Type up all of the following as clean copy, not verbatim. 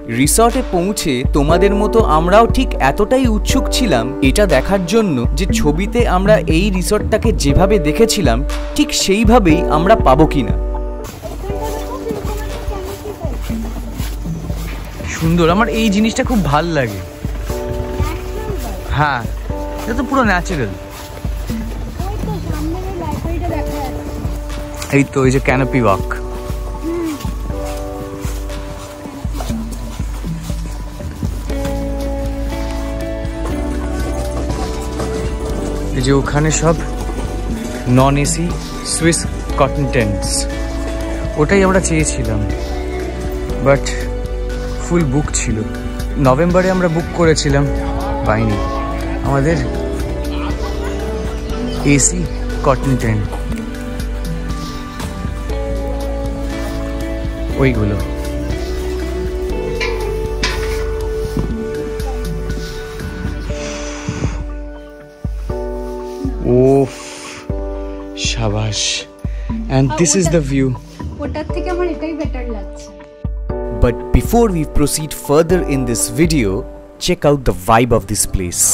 রিসর্টে পৌঁছে তোমাদের মতো আমরাও ঠিক এতটাই উৎসুক ছিলাম এটা দেখার জন্য যে ছবিতে আমরা এই রিসর্টটাকে যেভাবে দেখেছিলাম ঠিক সেইভাবেই আমরা পাবো কিনা। সুন্দর, আমার এই জিনিসটা খুব ভাল লাগে। হ্যাঁ, এটা তো পুরো ন্যাচারাল। এই তো এই যে ক্যানোপি ওয়াক, এই যে ওখানে সব non AC Swiss cotton tents, ওটাই আমরা চেয়েছিলাম, বাট ফুল বুক ছিল। নভেম্বরে আমরা বুক করেছিলাম, পাইনি। আমাদের এসি কটন টেন্ট ওইগুলো। ওফ, শাবাশ। And this is the view. ওটার থেকে আমার এটাই বেটার লাগছে। But before we proceed further in this video, check out the vibe of this place.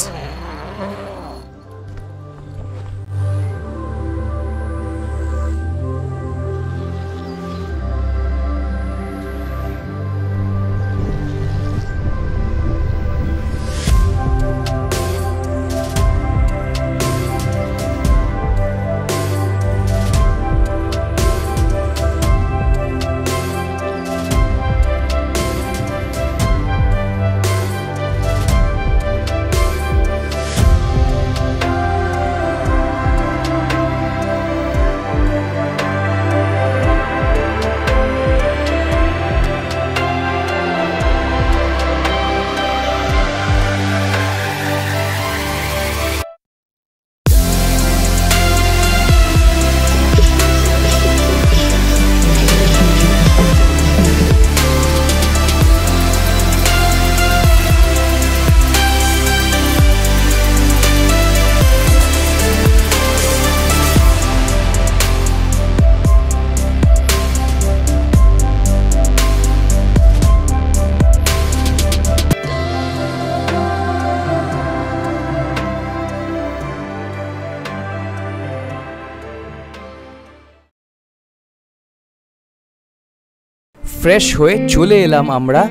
Fresh হয়ে চলে এলাম আমরা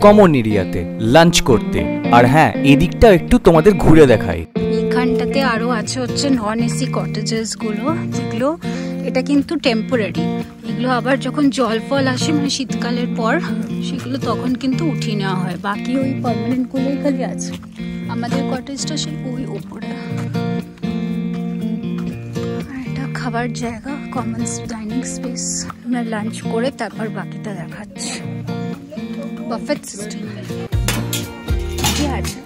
কমন এরিয়াতে লাঞ্চ করতে। আর হ্যাঁ, এদিকটা একটু তোমাদের ঘুরে দেখাই। এখানটাতে আরো আছে হচ্ছে নন এসি কটেজেস গুলো, যেগুলো এটা কিন্তু টেম্পোরারি। এগুলো আবার যখন জল ফল আসে মানে শীতকালের পর, সেগুলো তখন কিন্তু উঠিয়ে নেওয়া হয়। বাকি ওই পার্মানেন্ট গুলোই খালি আছে। আমাদের কটেজটা সেই ওই উপরে। খাবার জায়গা, কমন ডাইনিং স্পেস। আমরা লাঞ্চ করে তারপর বাকিটা দেখাচ্ছি। বাফেট সিস্টেম কি আছে?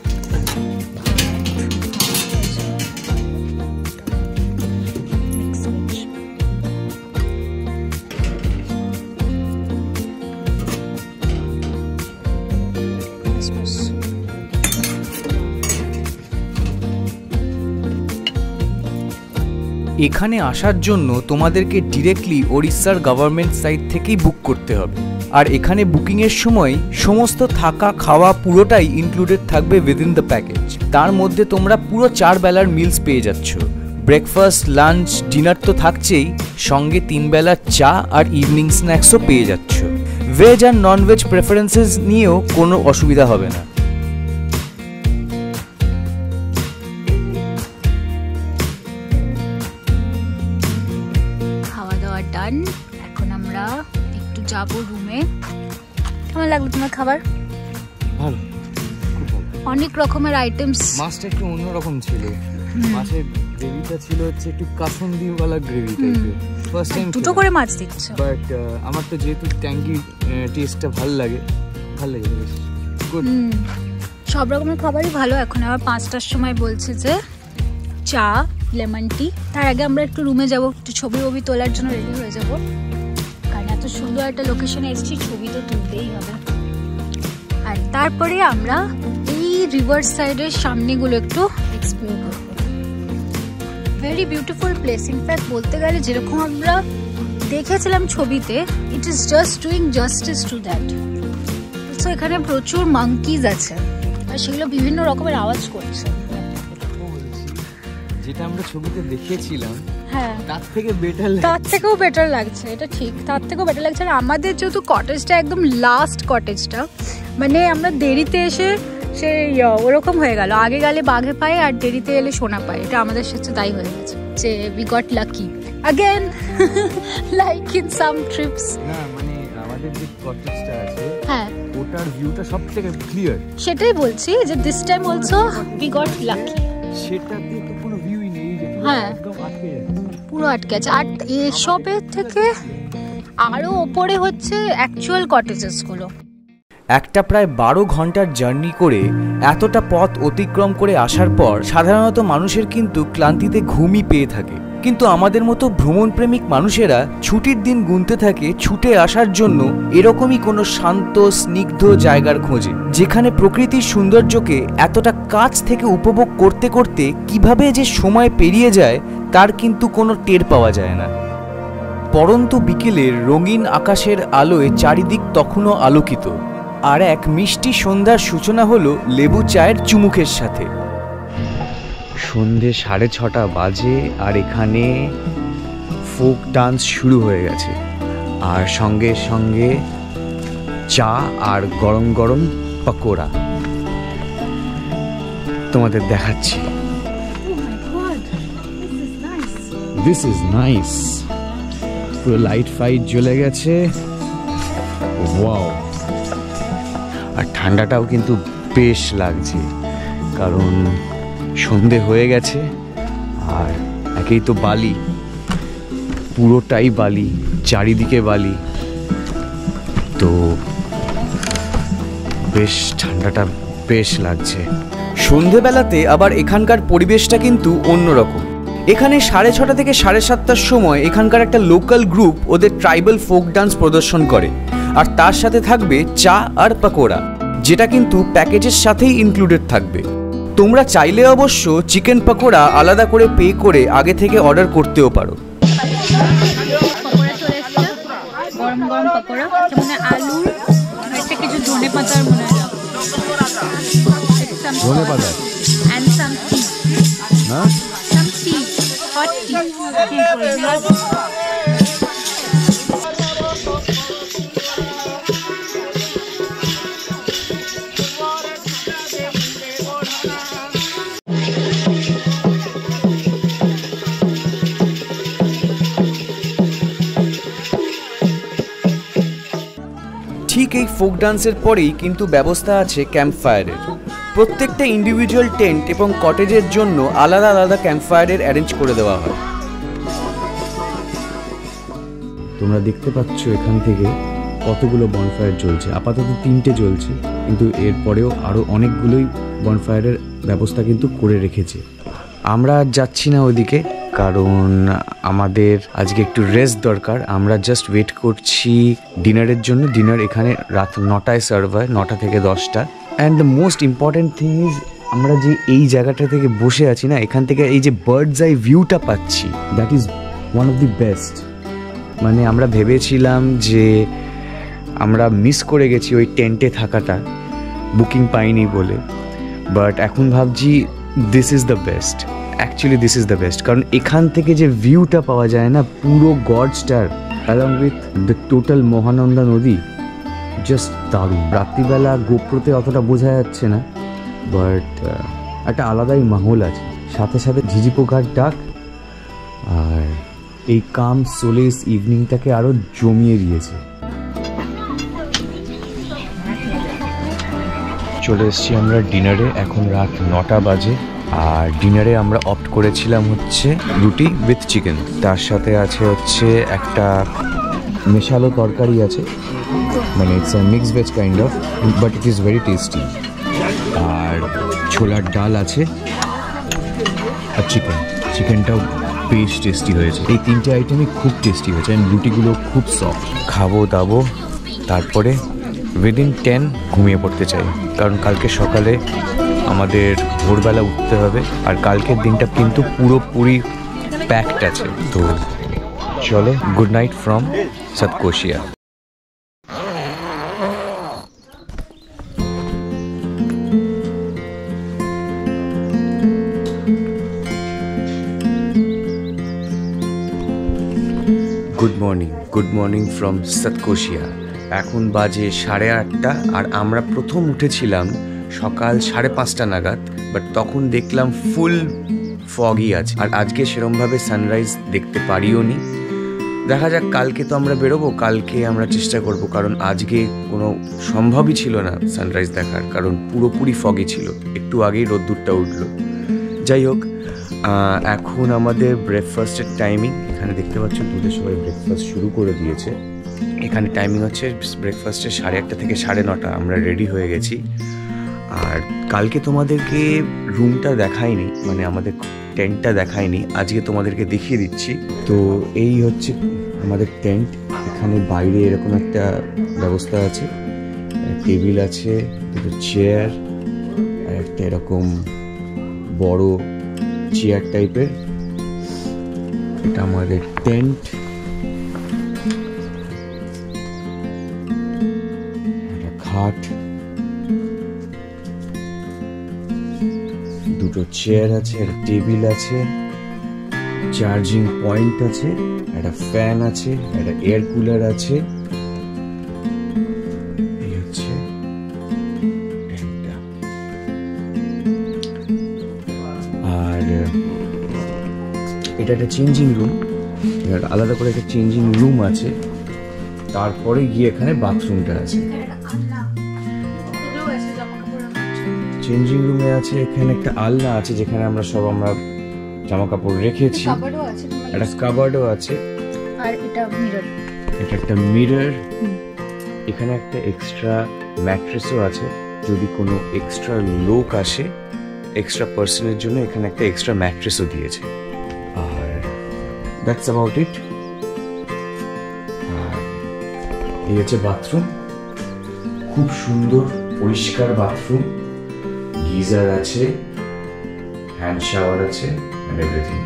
এখানে আসার জন্য তোমাদেরকে ডিরেক্টলি ওড়িশার গভর্নমেন্ট সাইট থেকেই বুক করতে হবে। আর এখানে বুকিংয়ের সময় সমস্ত থাকা খাওয়া পুরোটাই ইনক্লুডেড থাকবে উইদিন দ্য প্যাকেজ। তার মধ্যে তোমরা পুরো 4 বেলার মিলস পেয়ে যাচ্ছ। ব্রেকফাস্ট, লাঞ্চ, ডিনার তো থাকছেই, সঙ্গে 3 বেলার চা আর ইভিনিং স্ন্যাক্সও পেয়ে যাচ্ছ। ভেজ আর নন ভেজ প্রেফারেন্সেস নিয়েও কোনো অসুবিধা হবে না। ডান, এখন আমরা একটু যাব রুমে। কেমন লাগলো তোমার খাবার? ভালো, খুব ভালো। অনেক রকমের আইটেমস। মাছটা একটু অন্যরকম ছিল। মাছের গ্রেভিটা ছিল হচ্ছে একটু কাসুন্দিওয়ালা গ্রেভি টাইপের। ফার্স্ট টাইম দুটো করে মাছ দিচ্ছে, বাট আমার তো যেহেতু ট্যাঙ্কি টেস্টটা ভালো লাগে বেশ। গুড। সব রকমের খাবারই ভালো। এখন আবার 5টার সময় বলছে যে চা, লেমন টি। তার আগে আমরা একটু রুমে যাবো, একটু ছবি তোলার জন্য রেডি হয়ে যাব, কারণ এত সুন্দর একটা লোকেশনে এসেছি, ছবি তো তুলতেই হবে। আর তারপরে আমরা এই রিভার সাইডের সামনেগুলো একটু এক্সপ্লোর করব। Very beautiful place. ইনফ্যাক্ট বলতে গেলে যেরকম আমরা দেখেছিলাম ছবিতে, it is just doing justice to that. Also এখানে প্রচুর মাঙ্কিজ আছে আর সেগুলো বিভিন্ন রকমের আওয়াজ করছে। যেটা আমরা ছবিতে দেখেছিলাম হ্যাঁ তার থেকে বেটার, তার থেকেও বেটার লাগছে, এটা ঠিক, তার থেকেও বেটার লাগছে। আর আমাদের যেহেতু কটেজটা একদম লাস্ট কটেজটা, মানে আমরা দেরিতে এসে সে ওরকম হয়ে গেল, আগে গেলে বাঘে পায় আর দেরিতে এলে সোনা পায়, এটা আমাদের সাথে তাই হয়ে গেছে যে we got lucky again like in some trips। না মানে আমাদের যে কটেজটা আছে হ্যাঁ ওটার ভিউটা সবথেকে ক্লিয়ার, সেটাই বলছি যে this time also we got lucky. সেটাতে তো কোনো ভিউই নেই, যে হ্যাঁ একদম আটকে যাচ্ছে, পুরো আটকে আছে। আর এসবের থেকে আরো ওপরে হচ্ছে অ্যাকচুয়াল কটেজেস গুলো। একটা প্রায় 12 ঘন্টার জার্নি করে এতটা পথ অতিক্রম করে আসার পর সাধারণত মানুষের কিন্তু ক্লান্তিতে ঘুমই পেয়ে থাকে, কিন্তু আমাদের মতো ভ্রমণপ্রেমিক মানুষেরা ছুটির দিন গুনতে থাকে ছুটে আসার জন্য এরকমই কোনো শান্ত স্নিগ্ধ জায়গার খোঁজে, যেখানে প্রকৃতির সৌন্দর্যকে এতটা কাছ থেকে উপভোগ করতে করতে কিভাবে যে সময় পেরিয়ে যায় তার কিন্তু কোনো টের পাওয়া যায় না। পরন্ত বিকেলের রঙিন আকাশের আলোয় চারিদিক তখনও আলোকিত, আর এক মিষ্টি সন্ধ্যার সূচনা হলো লেবু চায়ের চুমুকের সাথে। সন্ধে 6:30 বাজে আর এখানে ফোক ডান্স শুরু হয়ে গেছে, আর সঙ্গে সঙ্গে চা আর গরম গরম পকোড়া তোমাদের দেখাচ্ছি। দিস ইজ নাইস, পুরো লাইট ফাইট জ্বলে গেছে, ওয়াও। আর ঠান্ডাটাও কিন্তু বেশ লাগছে, কারণ সন্ধে হয়ে গেছে আর একেই তো বালি, পুরোটাই বালি, চারিদিকে বালি, তো বেশ ঠান্ডাটা বেশ লাগছে। সন্ধেবেলাতে আবার এখানকার পরিবেশটা কিন্তু অন্যরকম। এখানে 6:30 থেকে 7:30 সময় এখানকার একটা লোকাল গ্রুপ ওদের ট্রাইবাল ফোক ডান্স প্রদর্শন করে, আর তার সাথে থাকবে চা আর পকোড়া, যেটা কিন্তু প্যাকেজের সাথেই ইনক্লুডেড থাকবে। তোমরা চাইলে অবশ্য চিকেন পকোড়া আলাদা করে পে করে আগে থেকে অর্ডার করতেও পারো। পকোড়া চলে এসেছে, গরম গরম পকোড়া, যেমন আলুর একটা কিছু ধনে পাতার মনে হয়, ধনে পাতা and some tea, হ্যাঁ some tea, hot tea। ঠিক এই ফোক ডান্সের পরেই কিন্তু ব্যবস্থা আছে ক্যাম্প ফায়ারের। প্রত্যেকটা ইন্ডিভিজুয়াল টেন্ট এবং কটেজের জন্য আলাদা আলাদা ক্যাম্প ফায়ারের অ্যারেঞ্জ করে দেওয়া হয়। তোমরা দেখতে পাচ্ছ এখান থেকে কতগুলো বনফায়ার জ্বলছে, আপাতত 3টে জ্বলছে, কিন্তু এরপরেও আরও অনেকগুলোই বনফায়ারের ব্যবস্থা কিন্তু করে রেখেছে। আমরা আর যাচ্ছি না ওদিকে, কারণ আমাদের আজকে একটু রেস্ট দরকার। আমরা জাস্ট ওয়েট করছি ডিনারের জন্য। ডিনার এখানে রাত 9টায় সার্ভ হয়, 9টা থেকে 10টা। And the most important thing is, আমরা যে এই জায়গাটা থেকে বসে আছি না, এখান থেকে এই যে বার্ডস আই ভিউটা পাচ্ছি, that is one of the best. মানে আমরা ভেবেছিলাম যে আমরা মিস করে গেছি ওই টেন্টে থাকাটা, বুকিং পাইনি বলে, বাট এখন ভাবছি this is the best. Actually this is the best, কারণ এখান থেকে যে ভিউটা পাওয়া যায় না, পুরো গডস্টার along with the total Mahananda নদী, জাস্ট দারুণ। রাত্রিবেলা গোপ্রোতে অতটা বোঝা যাচ্ছে না, বাট একটা আলাদাই মাহল আছে, সাথে সাথে ঝিঝি পোকার ডাক, আর এই কাম সোলেস ইভিনিংটাকে আরও জমিয়ে দিয়েছে। চলে এসেছি আমরা ডিনারে, এখন রাত 9টা বাজে, আর ডিনারে আমরা অপ্ট করেছিলাম হচ্ছে রুটি উইথ চিকেন, তার সাথে আছে হচ্ছে একটা মেশালো তরকারি আছে, মানে it's a mix veg kind of, but it is very tasty, আর ছোলার ডাল আছে, আর চিকেনটাও বেশ টেস্টি হয়েছে। এই 3টে আইটেমই খুব টেস্টি হয়েছে, অ্যান্ড রুটিগুলো খুব সফট। খাবো দাবো, তারপরে উইদিন 10 ঘুমিয়ে পড়তে চাই, কারণ কালকে সকালে আমাদের ভোরবেলা উঠতে হবে, আর কালকের দিনটা কিন্তু পুরোপুরি প্যাকড আছে। তো চলো, good night from Satkosia. Good morning from Satkosia. এখন বাজে 8:30 আর আমরা প্রথম উঠেছিলাম সকাল 5:30 নাগাদ, বাট তখন দেখলাম ফুল ফগই আছে, আর আজকে সেরমভাবে সানরাইজ দেখতে পারিও নি। দেখা যাক, কালকে তো আমরা বেরোবো, কালকে আমরা চেষ্টা করব, কারণ আজকে কোনো সম্ভবই ছিল না সানরাইজ দেখার, কারণ পুরোপুরি ফগই ছিল, একটু আগেই রোদ্দুরটা উঠলো। যাই হোক, এখন আমাদের ব্রেকফাস্টের টাইমিং, এখানে দেখতে পাচ্ছেন দুধের সবাই ব্রেকফাস্ট শুরু করে দিয়েছে। এখানে টাইমিং হচ্ছে ব্রেকফাস্টের 8:30 থেকে 9:30। আমরা রেডি হয়ে গেছি। আর কালকে তোমাদেরকে রুমটা দেখাইনি, মানে আমাদের টেন্টটা দেখাইনি, আজকে তোমাদেরকে দেখিয়ে দিচ্ছি। তো এই হচ্ছে আমাদের টেন্ট। এখানে বাইরে এরকম একটা ব্যবস্থা আছে, টেবিল আছে, দুটো চেয়ার আর একটা এরকম বড় চেয়ার টাইপের। এটা আমাদের টেন্ট। একটা খাট, দুটো চেয়ার আছে, একটা টেবিল আছে, চার্জিং পয়েন্ট আছে, একটা ফ্যান আছে, একটা এয়ার কুলার আছে। এই হচ্ছে টেন্টটা। আর এটা একটা চেঞ্জিং রুম, আলাদা করে একটা চেঞ্জিং রুম আছে। তারপরে গিয়ে এখানে বাথরুমটা আছে। চেঞ্জিং রুমে আছে এখানে একটা আলনা আছে, যেখানে আমরা জামা কাপড় রেখেছি। একটা কাবার্ডও আছে, আর এটা মিরর। এটা একটা মিরর। এখানে একটা এক্সট্রা ম্যাট্রেসও আছে, যদি কোনো এক্সট্রা লোক আসে, এক্সট্রা পার্সনের জন্য এখানে একটা এক্সট্রা ম্যাট্রেসও দিয়েছে। আর দ্যাটস অ্যাবাউট ইট। আর এই হচ্ছে বাথরুম, খুব সুন্দর পরিষ্কার বাথরুম। গিজার আছে, হ্যান্ড শাওয়ার আছে, এন্ড এভরিথিং।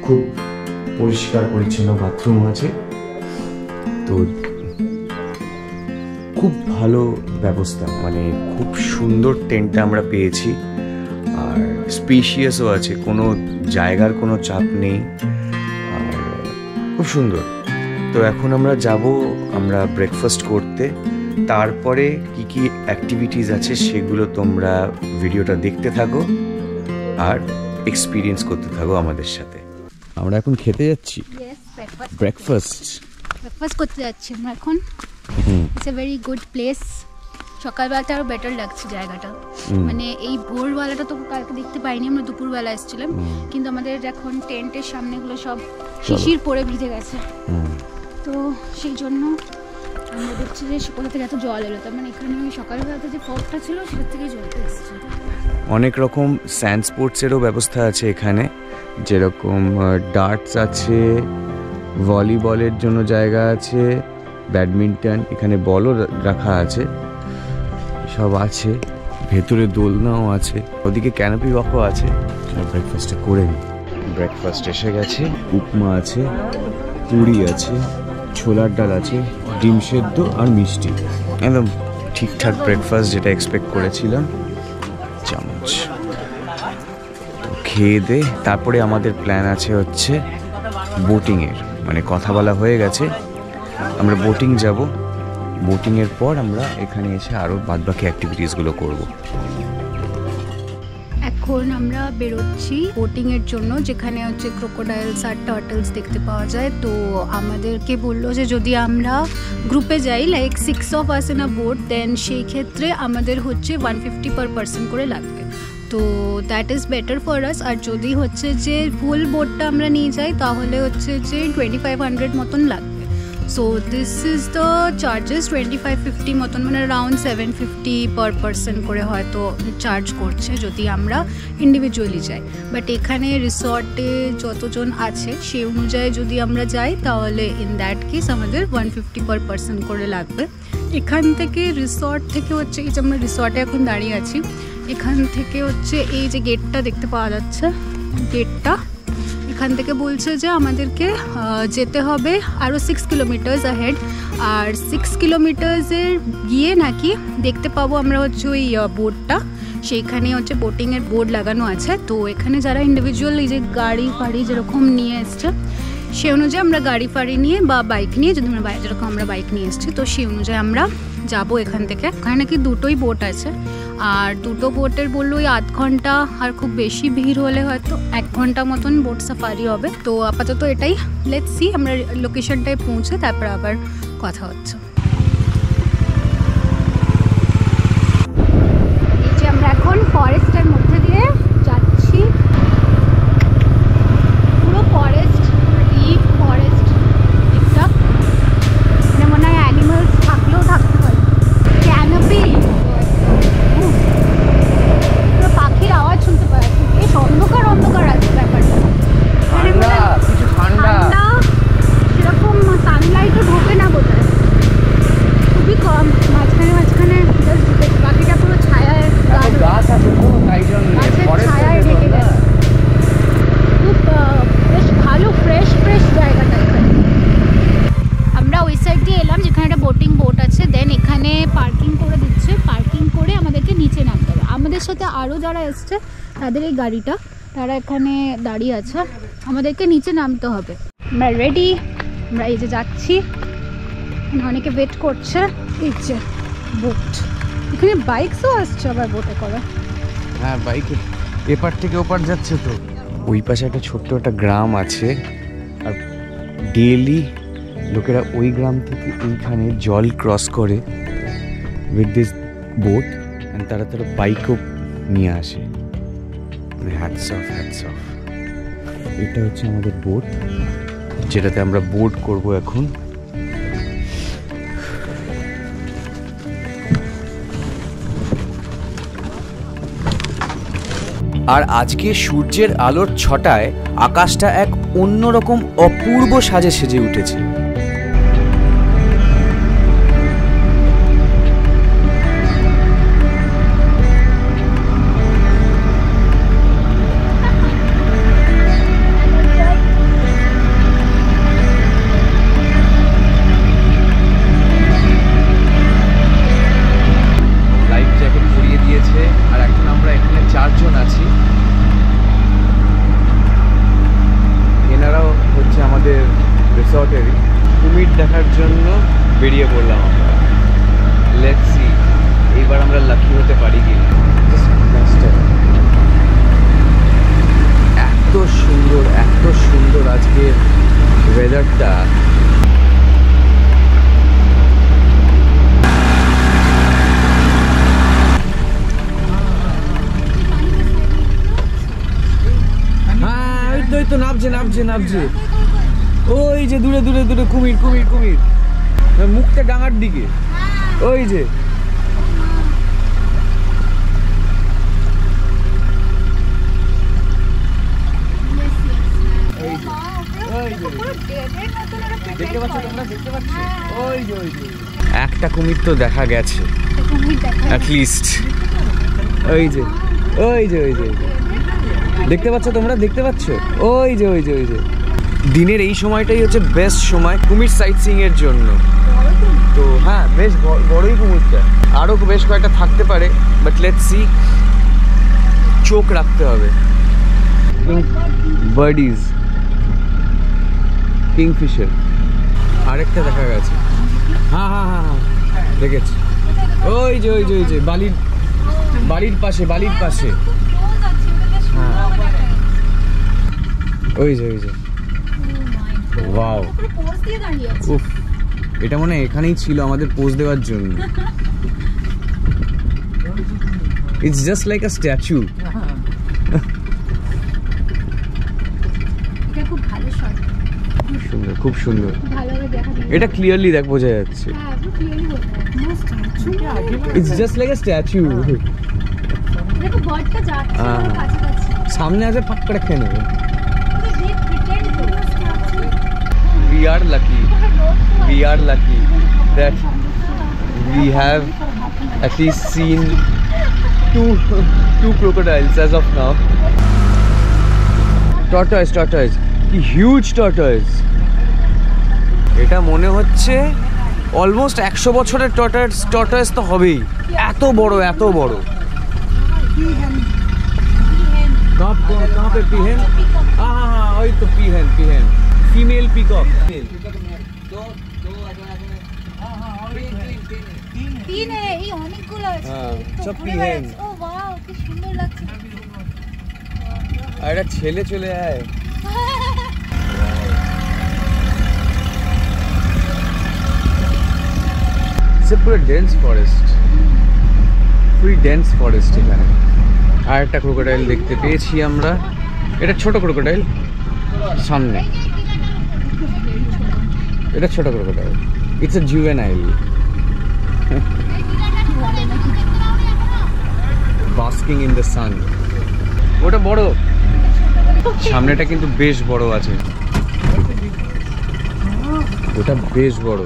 খুব পরিষ্কার পরিচ্ছন্ন বাথরুম আছে। তো খুব ভালো ব্যবস্থা, মানে খুব সুন্দর টেন্টটা আমরা পেয়েছি। আর স্পেশিয়াসও আছে, কোনো জায়গার কোনো চাপ নেই, আর খুব সুন্দর। তো এখন আমরা আমরা ব্রেকফাস্ট করতে। তারপরে কি কি অ্যাক্টিভিটিস আছে সেগুলো তোমরা ভিডিওটা দেখতে থাকো আর এক্সপিরিয়েন্স করতে থাকো আমাদের সাথে। আমরা এখন খেতে যাচ্ছি ব্রেকফাস্ট করতে যাচ্ছি আমরা এখন। It's a very good place. সকালবেলাটা আরো বেটার লাগছে জায়গাটা, মানে এই ভোরবেলাটা তো কালকে দেখতে পাইনি, আমরা দুপুরবেলা এসেছিলাম, কিন্তু আমাদের এখন টেন্টের সামনেগুলো সব শিশির পরে ভিজে গেছে। তো সেই জন্য আমরা দেখছি যে কোথা থেকে এত জল এলো, তার মানে এখানে সকালবেলাতে যে ফগটা ছিল সেটার থেকেই জলটা এসেছে। অনেক রকম স্যান্ড স্পোর্টসেরও ব্যবস্থা আছে এখানে, যেরকম ডার্টস আছে, ভলিবলের জন্য জায়গা আছে, ব্যাডমিন্টন, এখানে বলও রাখা আছে, সব আছে। ভেতরে দোলনাও আছে, ওদিকে ক্যানোপি ওয়াকও আছে। ব্রেকফাস্টে করে নিই। ব্রেকফাস্ট এসে গেছে। উপমা আছে, পুরি আছে, ছোলার ডাল আছে, ডিম সেদ্ধ আর মিষ্টি। একদম ঠিকঠাক ব্রেকফাস্ট, যেটা এক্সপেক্ট করেছিলাম। চামচ খেয়ে দে। তারপরে আমাদের প্ল্যান আছে হচ্ছে বোটিংয়ের, মানে কথা বলা হয়ে গেছে, আমরা বোটিং যাব। বোটিংয়ের পর আমরা এখানে এসে আরও বাদবাকি অ্যাক্টিভিটিসগুলো করব। এখন আমরা বেরোচ্ছি বোটিংয়ের জন্য, যেখানে হচ্ছে ক্রোকোডাইলস আর টার্টলস দেখতে পাওয়া যায়। তো আমাদেরকে বললো যে যদি আমরা গ্রুপে যাই, like 6 of us in a boat, দেন সেই ক্ষেত্রে আমাদের হচ্ছে 150 per person করে লাগবে। তো that is better for us. আর যদি হচ্ছে যে ফুল বোটটা আমরা নিয়ে যাই, তাহলে হচ্ছে যে 2500 মতন লাগবে। So this is the charges, 2550 মতন, মানে অ্যারাউন্ড 750 পার পারসন করে হয়তো চার্জ করছে যদি আমরা ইন্ডিভিজুয়ালি যাই। বাট এখানে রিসর্টে যতজন আছে সেই অনুযায়ী যদি আমরা যাই, তাহলে ইন দ্যাট কেস আমাদের 150 পার পারসন করে লাগবে। এখান থেকে রিসর্ট থেকে হচ্ছে, এই যে আমরা রিসর্টে এখন দাঁড়িয়ে আছি, এখান থেকে হচ্ছে এই যে গেটটা দেখতে পাওয়া যাচ্ছে, গেটটা এখান থেকে বলছে যে আমাদেরকে যেতে হবে আরও 6 কিলোমিটার্স আহেড। আর 6 কিলোমিটার্সের গিয়ে নাকি দেখতে পাবো আমরা হচ্ছে ওই বোর্ডটা, সেইখানে হচ্ছে বোটিংয়ের বোর্ড লাগানো আছে। তো এখানে যারা ইন্ডিভিজুয়াল এই যে গাড়ি ফাড়ি যেরকম নিয়ে এসছে, সেই অনুযায়ী আমরা গাড়ি ফাড়ি নিয়ে বা বাইক নিয়ে, যদি আমরা যেরকম আমরা বাইক নিয়ে এসেছি, তো সেই অনুযায়ী আমরা যাবো এখান থেকে। ওখানে নাকি দুটোই বোট আছে, আর দুটো বোটের বললো ওই 8 ঘন্টা, আর খুব বেশি ভিড় হলে হয়তো 1 ঘন্টা মতন বোট সাফারি হবে। তো আপাতত এটাই, লেটস সি, আমরা লোকেশনটায় পৌঁছে তারপর আবার কথা হচ্ছে। এই যে আমরা এখন ফরেস্টের মধ্যে দিয়ে যাচ্ছি, পুরো ফরেস্ট, ডিপ ফরেস্ট দিকটা, মানে মনে হয় অ্যানিমালস থাকলেও থাকতে পারে, ক্যানোপি, পুরো পাখির আওয়াজ শুনতে পাওয়া যাচ্ছে। বেশ অন্ধকার অন্ধকার আছে ব্যাপারটা, কিছু ঠান্ডা, সেরকম সানলাইটও ঢোকে না বোধহয়, খুবই কম, মাঝখানে মাঝখানে জাস্ট ঢুকেছে। পাখিটা পুরো ছায়ায়, গাছ আছে তো তাই জন্য ছায়ায় ঢেকে গেছে। খুব বেশ ভালো ফ্রেশ ফ্রেশ জায়গাটা এখানে। আমরা ওই সাইড দিয়ে এলাম যেখানে একটা বোট আছে, দেন এখানে পার্কিং করে দিচ্ছে, পার্কিং করে আমাদেরকে নিচে নামতে হবে। আমাদের সাথে আরও যারা এসছে তাদের এই গাড়িটা, তারা এখানে দাঁড়িয়ে আছে, আমাদেরকে নিচে নামতে হবে। আমরা রেডি, আমরা এই যে যাচ্ছি, অনেকে ওয়েট করছে। এই যে বোট, এখানে বাইকসও আসছে আবার বোটে করে। হ্যাঁ, বাইকে এপার থেকে ওপার যাচ্ছে। তো ওই পাশে একটা ছোট্ট একটা গ্রাম আছে, আর ডেইলি লোকেরা ওই গ্রাম থেকে এইখানে জল ক্রস করে উইথ দিস বোট, অ্যান্ড তারা বাইকও নিয়ে আসে। Hats off, hats off. এটা হচ্ছে আমাদের বোট, যেটাতে আমরা বোট করব এখন। আর আজকে সূর্যের আলোর ছটায় আকাশটা এক অন্যরকম অপূর্ব সাজে সেজে উঠেছে। লাইফ জ্যাকেট পরিয়ে দিয়েছে, আর এখন আমরা এখানে 4 জন আছি। এনারাও হচ্ছে আমাদের রিসর্টেরই। কুমির দেখার জন্য বেরিয়ে পড়লাম আমরা। লেটস সি এইবার আমরা লাকি হতে পারি কিনা। এত সুন্দর, এত সুন্দর আজকে ওয়েদারটা। তো নামছে নামছে নামছে, ওই যে দূরে দূরে দূরে কুমির কুমির কুমির, মুখটা ডাঙার দিকে, ওই যে। একটা কুমির তো দেখা গেছে অ্যাটলিস্ট। ওই যে ওই যে ওই যে দেখতে পাচ্ছ তোমরা, দেখতে পাচ্ছ? ওই যে ওই যে ওই যে। দিনের এই সময়টাই হচ্ছে বেস্ট সময় কুমির সাইট সিইং এর জন্য। তো হ্যাঁ, বেশ বড়ই কুমিরটা, আরও বেশ কয়েকটা থাকতে পারে, বাট লেটস সি। চোখ রাখতে হবে। বার্ডিজ, কিংফিশার, আরেকটা দেখা গেছে। হ্যাঁ হ্যাঁ হ্যাঁ হ্যাঁ, দেখেছি। ওই যে ওই যে ওই যে বাড়ির পাশে, বাড়ির পাশে। হ্যাঁ, ওই যে ওই যে। ওয়াও, উফ, এটা মনে হয় এখানেই ছিল আমাদের পোজ দেওয়ার জন্য। It's just like a statue. সুন্দর, খুব সুন্দর। এটা ক্লিয়ারলি দেখ, বোঝা যাচ্ছে। It's just like a statue. সামনে আছে, ফাঁক করে খেয়ে নেবে। We are lucky that we have at least seen two crocodiles as of now. Tortoise, কি হিউজ tortoise! এটা মনে হচ্ছে অলমোস্ট 100 বছরের tortoise তো হবেই, এত বড় এত বড়। कहाँ पे पीहन? हाँ, वही तो पीहन। Female peacock. तीन है ये অনেকগুলো আছে হ্যাঁ, সব ঘুরে পিহেন। বেড়াচ্ছে। ও ওয়াও কি সুন্দর লাগছে। আর একটা ছেলে চলে আয়। পুরো ডেন্স ফরেস্ট, পুরো ডেন্স ফরেস্ট এখানে। আর একটা ক্রোকোডাইল দেখতে পেয়েছি আমরা। এটা ছোট ক্রোকোডাইল সামনে, এটা ছোট crocodile, it's a juvenile. Basking in the sun. ওটা বড়, সামনেটা কিন্তু বেশ বড় আছে, ওটা বেশ বড়।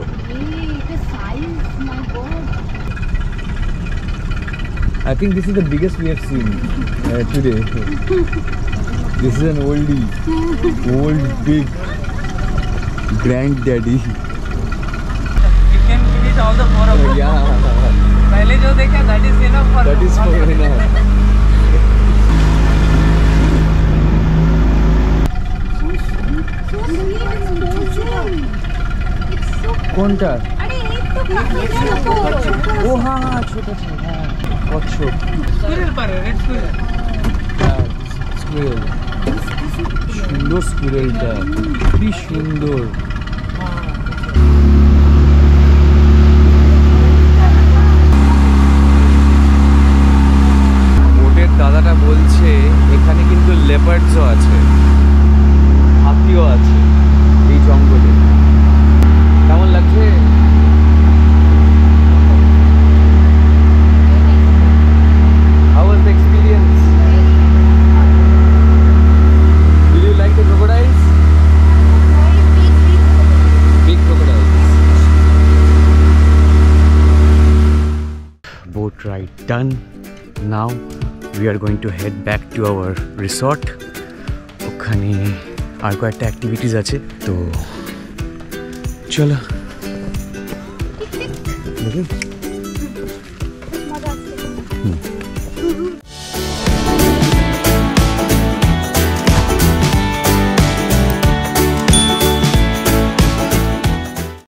I think this is the biggest we have seen today. This is an oldie, old big granddaddy. You can finish all the 4 of them. Yeah, पहले जो देखा that is enough for that is for enough. কোনটা? আরে এই তো কাকড়ার ও হ্যাঁ হ্যাঁ, ছোট ছোট, হ্যাঁ কচ্ছপ। squirrel पर red squirrel. হ্যাঁ, স্কুইরেল। সুন্দর স্কুইরেলটা, কি সুন্দর। বোটের দাদাটা বলছে এখানে কিন্তু লেপার্ডসও আছে, হাতিও আছে এই জঙ্গলে। কেমন লাগছে? How was the experience? Did you like the crocodiles? Big crocodiles. Boat ride done. Now we are going to head back to our resort. ওখানে আর কয়েকটা অ্যাক্টিভিটিস আছে, তো চলো দেখি। মজা আসছে।